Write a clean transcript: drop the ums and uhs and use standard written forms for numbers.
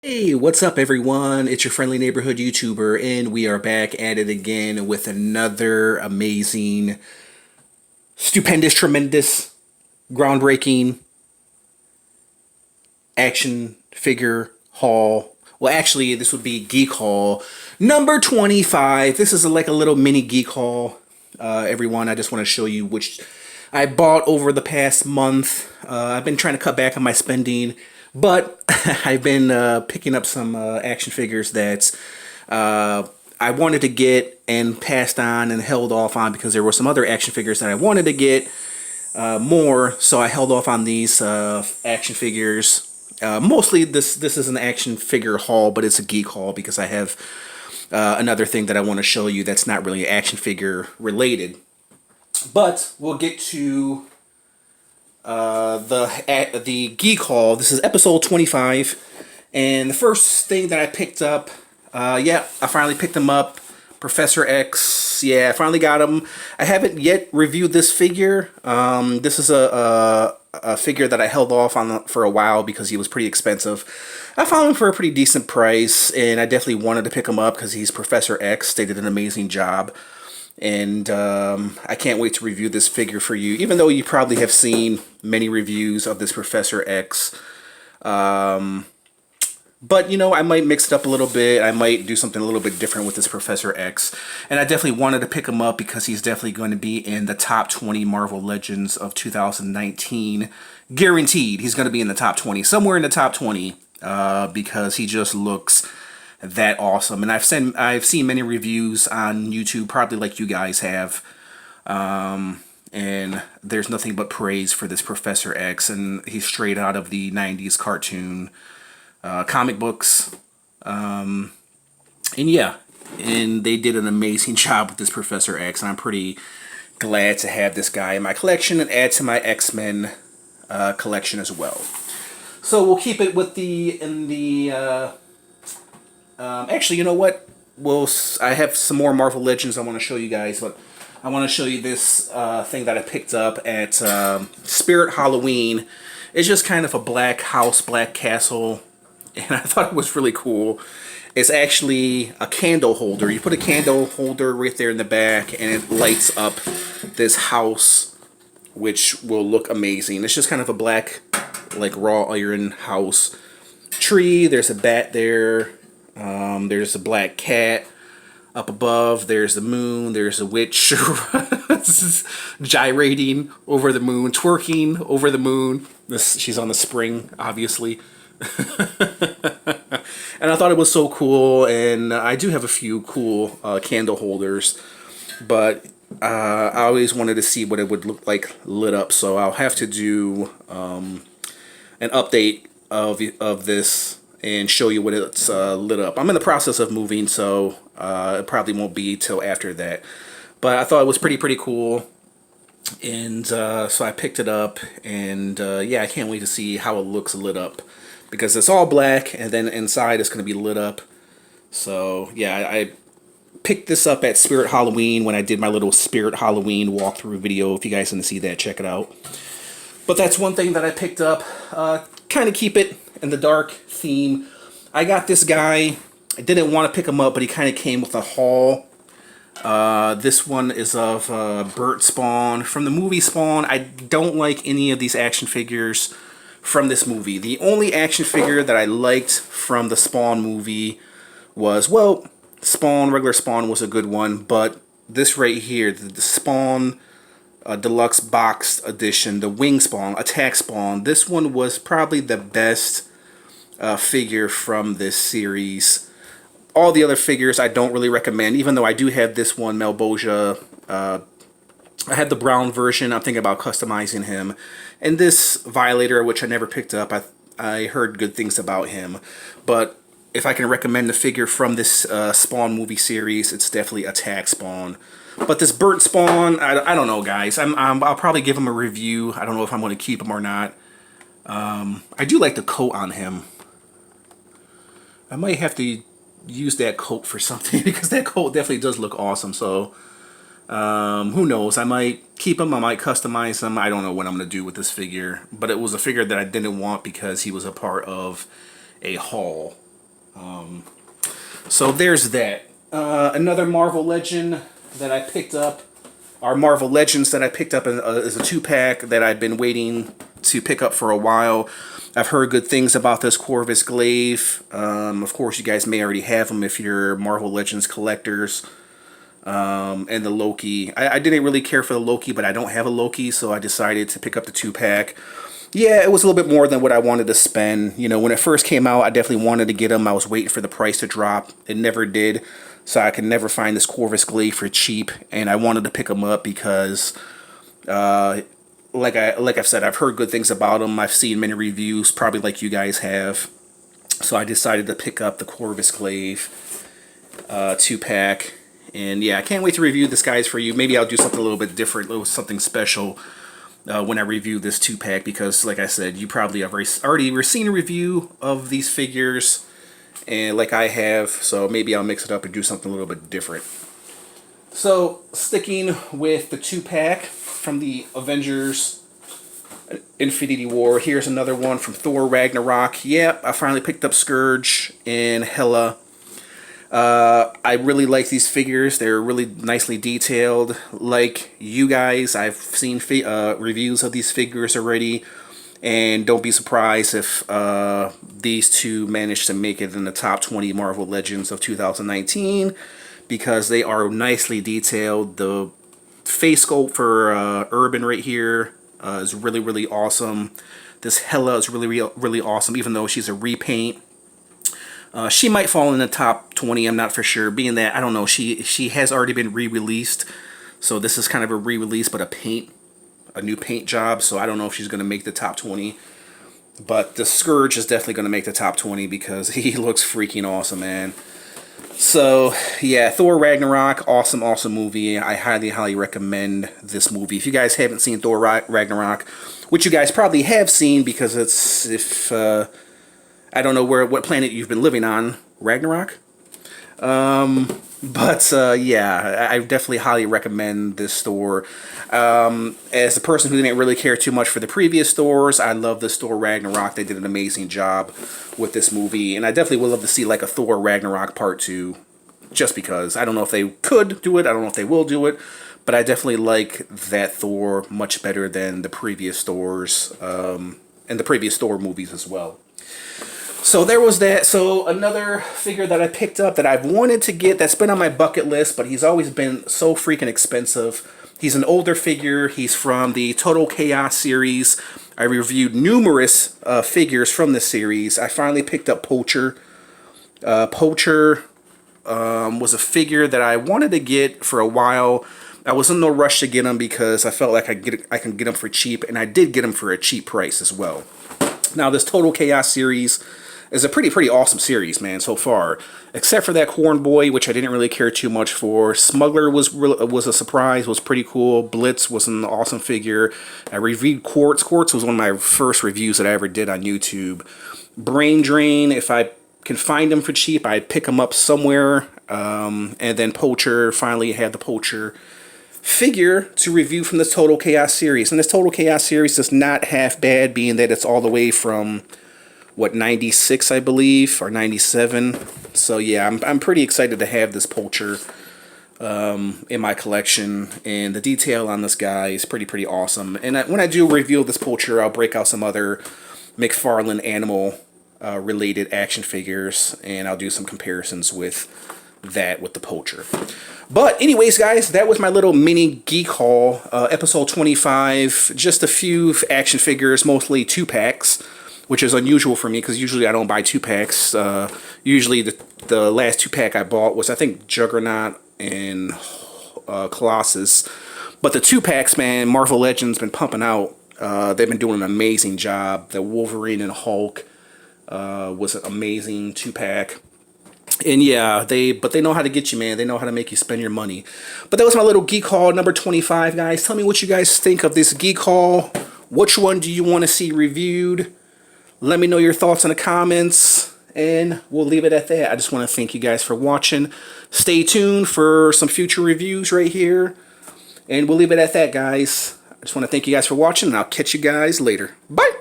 Hey, what's up everyone? It's your friendly neighborhood YouTuber and we are back at it again with another amazing, stupendous, tremendous, groundbreaking action figure haul. Well, actually, this would be Geek Haul number 25. This is like a little mini Geek Haul. Everyone, I just want to show you which I bought over the past month. I've been trying to cut back on my spending, but I've been picking up some action figures that I wanted to get and passed on and held off on because there were some other action figures that I wanted to get more, so I held off on these action figures. Mostly this is an action figure haul, but it's a geek haul because I have another thing that I want to show you that's not really action figure related. But we'll get to the geek haul. This is episode 25, and the first thing that I picked up, yeah, I finally picked him up. Professor X, yeah, I finally got him. I haven't yet reviewed this figure. This is a figure that I held off on for a while because he was pretty expensive. I found him for a pretty decent price, and I definitely wanted to pick him up because he's Professor X. They did an amazing job, and I can't wait to review this figure for you, even though you probably have seen many reviews of this Professor X. But, you know, I might mix it up a little bit. I might do something a little bit different with this Professor X. And I definitely wanted to pick him up because he's definitely going to be in the top 20 Marvel Legends of 2019. Guaranteed he's going to be in the top 20. Somewhere in the top 20 because he just looks that awesome. And I've seen many reviews on YouTube, probably like you guys have. And there's nothing but praise for this Professor X. And he's straight out of the 90s cartoon. Comic books, and yeah, and they did an amazing job with this Professor X, and I'm pretty glad to have this guy in my collection and add to my X-Men collection as well. So we'll keep it with actually, you know what? I have some more Marvel Legends I want to show you guys, but I want to show you this thing that I picked up at Spirit Halloween. It's just kind of a black house, black castle. And I thought it was really cool. It's actually a candle holder. You put a candle holder right there in the back, and it lights up this house, which will look amazing. It's just kind of a black, like, raw iron house. Tree, there's a bat there. There's a black cat up above. There's the moon. There's a witch gyrating over the moon, twerking over the moon. She's on the spring, obviously. And I thought it was so cool, and I do have a few cool candle holders, but I always wanted to see what it would look like lit up, so I'll have to do an update of this and show you what it's lit up. I'm in the process of moving, so it probably won't be till after that, but I thought it was pretty cool. And so I picked it up, and yeah, I can't wait to see how it looks lit up. Because it's all black, and then inside it's going to be lit up. So, yeah, I picked this up at Spirit Halloween when I did my little Spirit Halloween walkthrough video. If you guys want to see that, check it out. But that's one thing that I picked up. Kind of keep it in the dark theme. I got this guy. I didn't want to pick him up, but he kind of came with a haul. This one is of Burt Spawn. From the movie Spawn, I don't like any of these action figures from this movie. The only action figure that I liked from the Spawn movie was, well, Spawn, regular Spawn was a good one, but this right here, the Spawn Deluxe Boxed Edition, the Wing Spawn, Attack Spawn, this one was probably the best figure from this series. All the other figures I don't really recommend, even though I do have this one, Malboja. I had the brown version. I'm thinking about customizing him. And this Violator, which I never picked up, I heard good things about him. But if I can recommend a figure from this Spawn movie series, it's definitely Attack Spawn. But this Burnt Spawn, I don't know, guys. I'll probably give him a review. I don't know if I'm going to keep him or not. I do like the coat on him. I might have to use that coat for something because that coat definitely does look awesome. So who knows? I might keep him. I might customize him. I don't know what I'm going to do with this figure. But it was a figure that I didn't want because he was a part of a haul. So there's that. Another Marvel Legend that I picked up, our Marvel Legends that I picked up is a 2-pack that I've been waiting to pick up for a while. I've heard good things about this Corvus glaive. Of course, you guys may already have them if you're Marvel Legends collectors. And the Loki. I didn't really care for the Loki, but I don't have a Loki, so I decided to pick up the 2-pack. Yeah, it was a little bit more than what I wanted to spend. You know, when it first came out, I definitely wanted to get them. I was waiting for the price to drop. It never did. So I could never find this Corvus glaive for cheap, and I wanted to pick them up because, like I've said, I've heard good things about them. I've seen many reviews, probably like you guys have. So I decided to pick up the Corvus glaive 2-pack, and yeah, I can't wait to review this, guys, for you. Maybe I'll do something a little bit different, a little something special when I review this 2-pack, because, like I said, you probably have already seen a review of these figures, and like I have, so maybe I'll mix it up and do something a little bit different. So, sticking with the 2-pack from the Avengers Infinity War, here's another one from Thor Ragnarok. Yep, I finally picked up Scourge and Hela. I really like these figures. They're really nicely detailed. Like you guys, I've seen reviews of these figures already, and don't be surprised if these two manage to make it in the top 20 Marvel Legends of 2019, because they are nicely detailed. The face sculpt for Urban right here is really, really awesome. This Hela is really, really awesome, even though she's a repaint. She might fall in the top 20, I'm not for sure, being that, I don't know, she has already been re-released, so this is kind of a re-release, but a new paint job, so I don't know if she's going to make the top 20, but the Scourge is definitely going to make the top 20, because he looks freaking awesome, man. So, yeah, Thor Ragnarok, awesome, awesome movie. I highly, highly recommend this movie. If you guys haven't seen Thor Ragnarok, which you guys probably have seen, because it's, I don't know what planet you've been living on, Ragnarok. Yeah, I definitely highly recommend this Thor. As a person who didn't really care too much for the previous Thors, I love this Thor Ragnarok. They did an amazing job with this movie, and I definitely would love to see like a Thor Ragnarok Part 2, just because. I don't know if they could do it, I don't know if they will do it, but I definitely like that Thor much better than the previous Thors, and the previous Thor movies as well. So there was that. So another figure that I picked up that I've wanted to get, that's been on my bucket list, but he's always been so freaking expensive. He's an older figure. He's from the Total Chaos series. I reviewed numerous figures from this series. I finally picked up Poacher. Poacher was a figure that I wanted to get for a while. I was in no rush to get him because I felt like I can get him for cheap, and I did get him for a cheap price as well. Now, this Total Chaos series is a pretty awesome series, man, so far. Except for that Corn Boy, which I didn't really care too much for. Smuggler was a surprise, was pretty cool. Blitz was an awesome figure. I reviewed Quartz. Quartz was one of my first reviews that I ever did on YouTube. Brain Drain, if I can find them for cheap, I'd pick them up somewhere. And then Poacher, finally had the Poacher figure to review from this Total Chaos series. And this Total Chaos series is not half bad, being that it's all the way from, what, 96, I believe, or 97. So yeah, I'm pretty excited to have this Poacher in my collection, and the detail on this guy is pretty awesome. And when I do review this Poacher, I'll break out some other McFarlane animal related action figures, and I'll do some comparisons with the Poacher. But anyways, guys, that was my little mini geek haul, episode 25. Just a few action figures, mostly 2-packs, which is unusual for me because usually I don't buy 2-packs. Usually the last 2-pack I bought was, I think, Juggernaut and Colossus. But the 2-packs, man, Marvel Legends been pumping out. They've been doing an amazing job. The Wolverine and Hulk was an amazing 2-pack. And yeah, they know how to get you, man. They know how to make you spend your money. But that was my little geek haul number 25, guys. Tell me what you guys think of this geek haul. Which one do you want to see reviewed? Let me know your thoughts in the comments, and we'll leave it at that. I just want to thank you guys for watching. Stay tuned for some future reviews right here, and we'll leave it at that, guys. I just want to thank you guys for watching, and I'll catch you guys later. Bye!